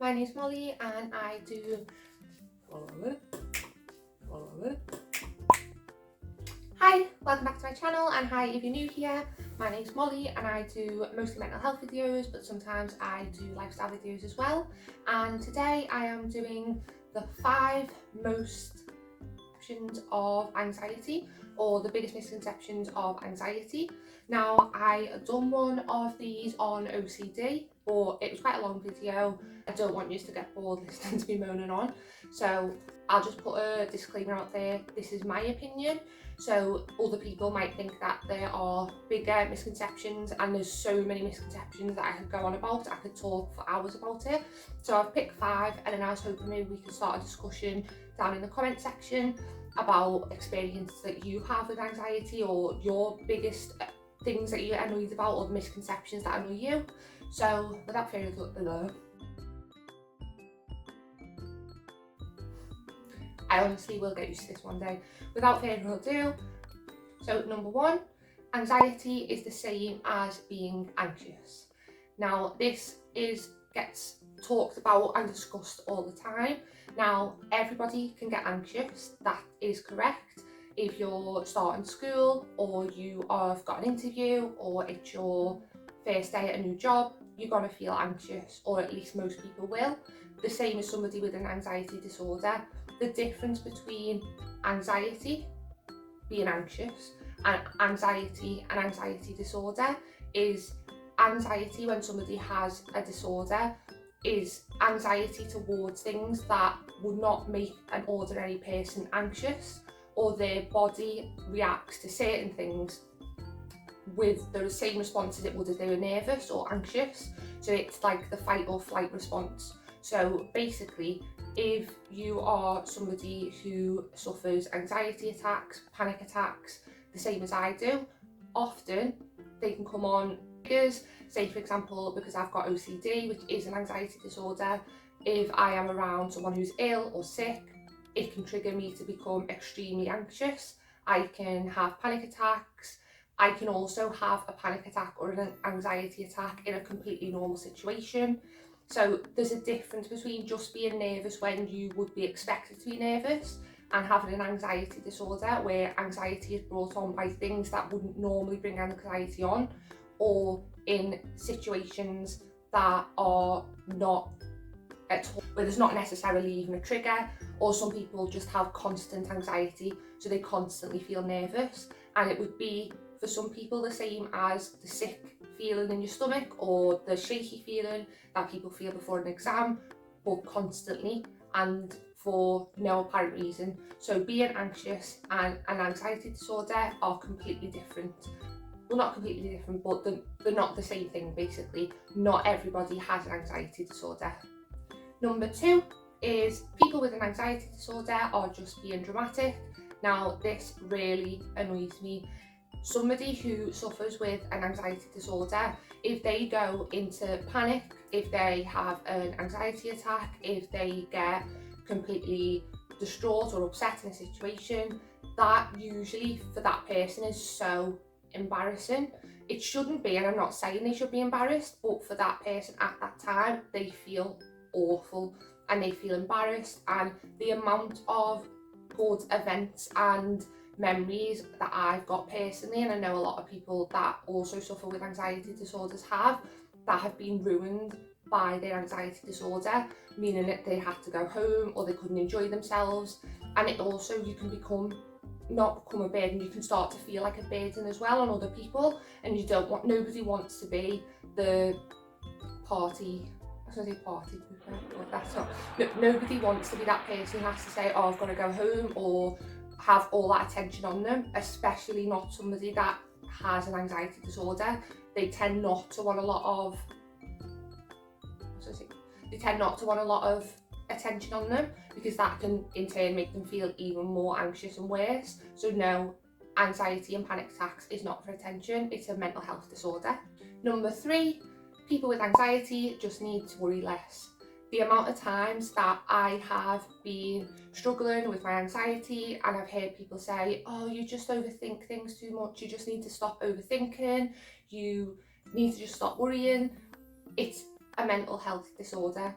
my name's Molly and I do... Hi, welcome back to my channel, and hi if you're new here. My name's Molly and I do mostly mental health videos, but sometimes I do lifestyle videos as well. And today I am doing the 5 most misconceptions of anxiety, or the biggest misconceptions of anxiety. Now, I done one of these on OCD, but it was quite a long video. I don't want you to get bored listening to me moaning on, so I'll just put a disclaimer out there. This is my opinion, so other people might think that there are bigger misconceptions, and there's so many misconceptions that I could go on about. I could talk for hours about it. So I've picked 5, and then I was hoping maybe we can start a discussion down in the comment section about experiences that you have with anxiety, or your biggest things that you're annoyed about, or the misconceptions that annoy you. So without further ado, I honestly will get used to this one day. Without further ado, so number 1, anxiety is the same as being anxious. Now, this gets talked about and discussed all the time. Now, everybody can get anxious, that is correct. If you're starting school, or you have got an interview, or it's your first day at a new job, you're going to feel anxious, or at least most people will. The same as somebody with an anxiety disorder. The difference between anxiety, being anxious, and anxiety disorder is anxiety when somebody has a disorder is anxiety towards things that would not make an ordinary person anxious, or their body reacts to certain things with the same response as it would if they were nervous or anxious. So it's like the fight or flight response. So basically, if you are somebody who suffers anxiety attacks, panic attacks, the same as I do, often they can come on triggers. Say for example, because I've got OCD, which is an anxiety disorder, if I am around someone who's ill or sick, it can trigger me to become extremely anxious. I can have panic attacks. I can also have a panic attack or an anxiety attack in a completely normal situation. So there's a difference between just being nervous when you would be expected to be nervous, and having an anxiety disorder where anxiety is brought on by things that wouldn't normally bring anxiety on, or in situations that are not at all, where there's not necessarily even a trigger, or some people just have constant anxiety, so they constantly feel nervous. And it would be for some people the same as the sick feeling in your stomach, or the shaky feeling that people feel before an exam, but constantly and for no apparent reason. So being anxious and an anxiety disorder are completely different. Well, not completely different, but they're not the same thing basically. Not everybody has an anxiety disorder. Number 2 is people with an anxiety disorder are just being dramatic. Now, this really annoys me. Somebody who suffers with an anxiety disorder, if they go into panic, if they have an anxiety attack, if they get completely distraught or upset in a situation, that usually for that person is so embarrassing. It shouldn't be, and I'm not saying they should be embarrassed, but for that person at that time, they feel awful and they feel embarrassed. And the amount of good events and memories that I've got personally, and I know a lot of people that also suffer with anxiety disorders have, that have been ruined by their anxiety disorder, meaning that they had to go home or they couldn't enjoy themselves. And it also, you can not become a burden, you can start to feel like a burden as well on other people, and nobody wants to be the party. I was going to say party pooper, but that's not. Nobody wants to be that person who has to say, oh, I've got to go home, or have all that attention on them, especially not somebody that has an anxiety disorder. They tend not to want a lot of attention on them, because that can in turn make them feel even more anxious and worse. So no, anxiety and panic attacks is not for attention, it's a mental health disorder. Number 3, people with anxiety just need to worry less. The amount of times that I have been struggling with my anxiety and I've heard people say, oh, you just overthink things too much, you just need to stop overthinking, you need to just stop worrying. It's a mental health disorder.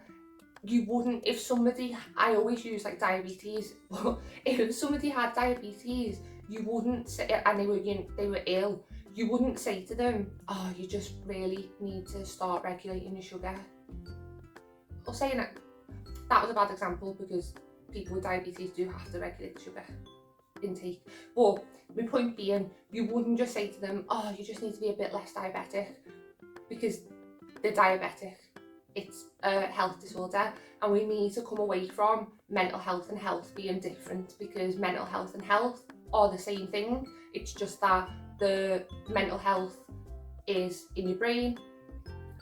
you wouldn't, if somebody, I always use like diabetes, but if somebody had diabetes, you wouldn't say, and they were ill, you wouldn't say to them, oh, you just really need to start regulating your sugar. Or saying that was a bad example because people with diabetes do have to regulate the sugar intake. But my point being, you wouldn't just say to them, oh, you just need to be a bit less diabetic, because they're diabetic. It's a health disorder, and we need to come away from mental health and health being different, because mental health and health are the same thing. It's just that the mental health is in your brain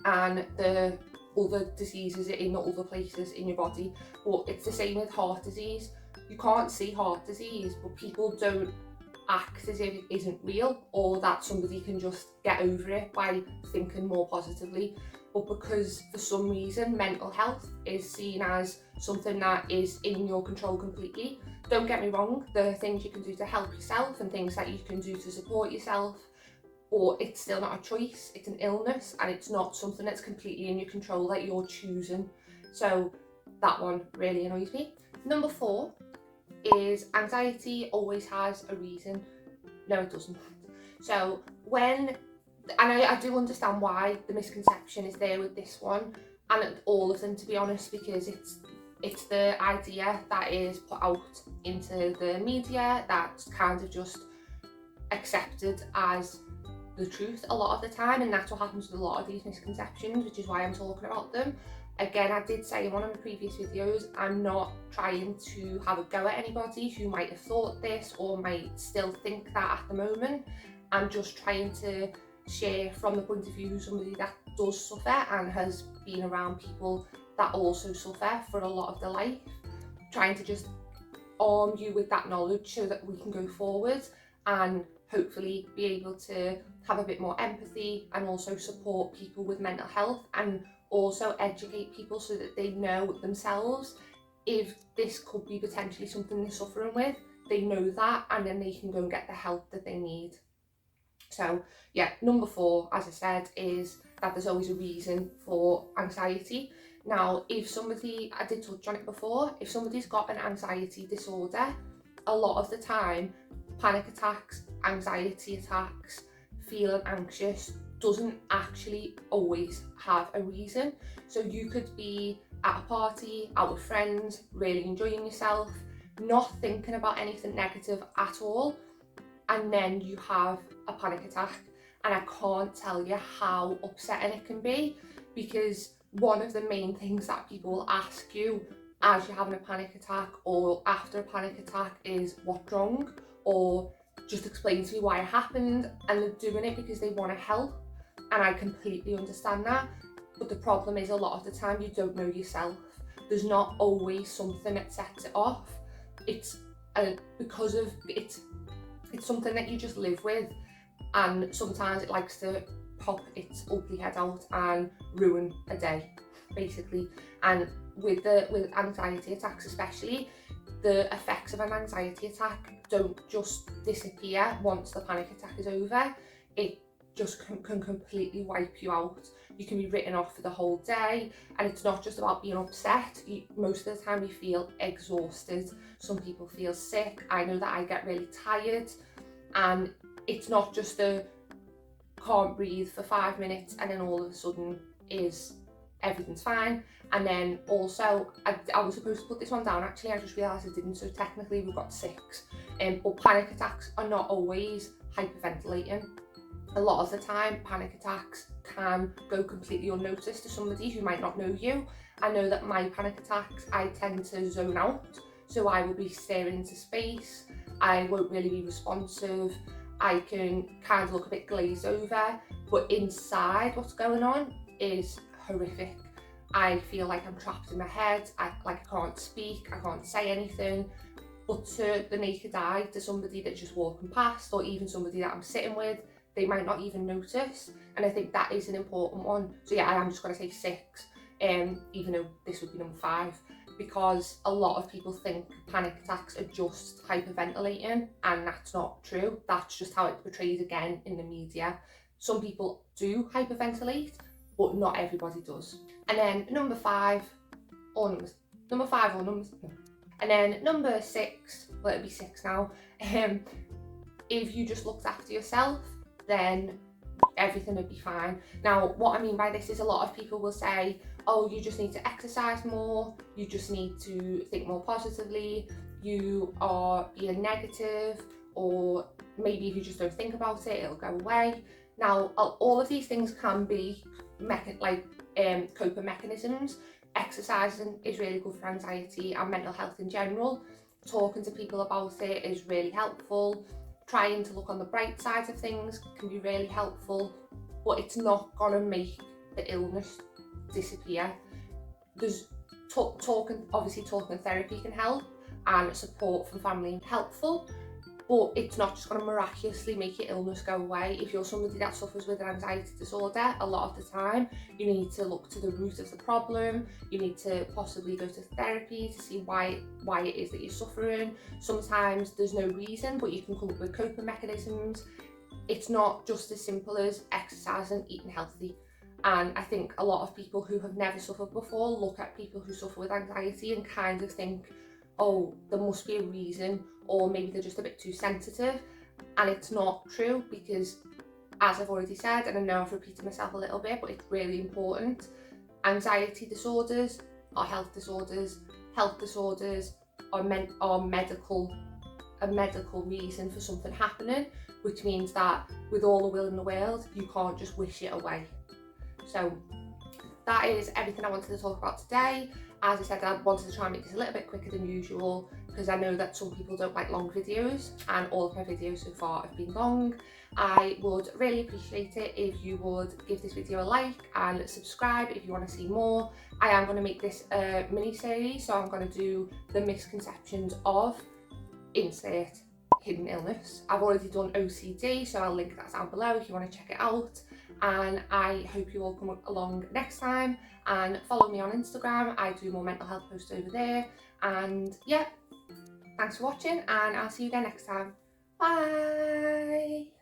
and the other diseases are in the other places in your body. But it's the same with heart disease. You can't see heart disease, but people don't act as if it isn't real, or that somebody can just get over it by thinking more positively. But because for some reason mental health is seen as something that is in your control completely, don't get me wrong, there are things you can do to help yourself and things that you can do to support yourself, but it's still not a choice. It's an illness, and it's not something that's completely in your control that you're choosing. So that one really annoys me. Number 4 is anxiety always has a reason. No, it doesn't. So and I do understand why the misconception is there with this one, and all of them, to be honest, because it's the idea that is put out into the media that's kind of just accepted as the truth a lot of the time, and that's what happens with a lot of these misconceptions, which is why I'm talking about them. Again, I did say in one of my previous videos, I'm not trying to have a go at anybody who might have thought this or might still think that at the moment. I'm just trying to share from the point of view of somebody that does suffer and has been around people that also suffer for a lot of their life, trying to just arm you with that knowledge so that we can go forward and hopefully be able to have a bit more empathy and also support people with mental health, and also educate people so that they know themselves if this could be potentially something they're suffering with. They know that, and then they can go and get the help that they need. So yeah, number 4, as I said, is that there's always a reason for anxiety. Now, if somebody, I did touch on it before, if somebody's got an anxiety disorder, a lot of the time, panic attacks, anxiety attacks, feeling anxious doesn't actually always have a reason. So you could be at a party, out with friends, really enjoying yourself, not thinking about anything negative at all, and then you have a panic attack. And I can't tell you how upsetting it can be, because one of the main things that people will ask you as you're having a panic attack or after a panic attack is, what's wrong? Or just explain to me why it happened. And they're doing it because they want to help, and I completely understand that. But the problem is, a lot of the time you don't know yourself. There's not always something that sets it off. It's because of it's something that you just live with, and sometimes it likes to pop its ugly head out and ruin a day, basically. And with anxiety attacks especially, the effects of an anxiety attack don't just disappear once the panic attack is over. It just can completely wipe you out. You can be written off for the whole day, and it's not just about being upset. Most of the time you feel exhausted. Some people feel sick. I know that I get really tired, and it's not just a can't breathe for 5 minutes and then all of a sudden everything's fine. And then also, I was supposed to put this one down actually, I just realised I didn't, so technically we've got 6. But panic attacks are not always hyperventilating. A lot of the time, panic attacks can go completely unnoticed to somebody who might not know you. I know that my panic attacks, I tend to zone out, so I will be staring into space, I won't really be responsive, I can kind of look a bit glazed over, but inside what's going on is horrific. I feel like I'm trapped in my head, I can't speak, I can't say anything. But to the naked eye, to somebody that's just walking past, or even somebody that I'm sitting with, they might not even notice. And I think that is an important one. So yeah, I am just going to say 6, even though this would be number 5, because a lot of people think panic attacks are just hyperventilating, and that's not true. That's just how it's portrayed again in the media. Some people do hyperventilate, but not everybody does. And then number 5, or numbers. Number 5 or numbers. No. And then number 6, well, it'll be 6 now. If you just looked after yourself, then everything would be fine. Now, what I mean by this is a lot of people will say, oh, you just need to exercise more, you just need to think more positively, you are being negative, or maybe if you just don't think about it, it'll go away. Now, all of these things can be coping mechanisms. Exercising is really good for anxiety and mental health in general. Talking to people about it is really helpful. Trying to look on the bright side of things can be really helpful, but it's not gonna make the illness disappear. There's talking therapy can help, and support from family helpful, but it's not just going to miraculously make your illness go away. If you're somebody that suffers with an anxiety disorder, a lot of the time you need to look to the root of the problem. You need to possibly go to therapy to see why it is that you're suffering. Sometimes there's no reason, but you can come up with coping mechanisms. It's not just as simple as exercise and eating healthy. And I think a lot of people who have never suffered before look at people who suffer with anxiety and kind of think, oh, there must be a reason, or maybe they're just a bit too sensitive. And it's not true, because as I've already said, and I know I've repeated myself a little bit, but it's really important, anxiety disorders are health disorders. Health disorders are a medical reason for something happening, which means that with all the will in the world, you can't just wish it away. So that is everything I wanted to talk about today. As I said, I wanted to try and make this a little bit quicker than usual, because I know that some people don't like long videos, and all of my videos so far have been long. I would really appreciate it if you would give this video a like and subscribe if you want to see more. I am going to make this a mini series, so I'm going to do the misconceptions of insert hidden illness. I've already done OCD, so I'll link that down below if you want to check it out. And I hope you all come along next time and follow me on Instagram. I do more mental health posts over there. And yeah, thanks for watching, and I'll see you again next time. Bye.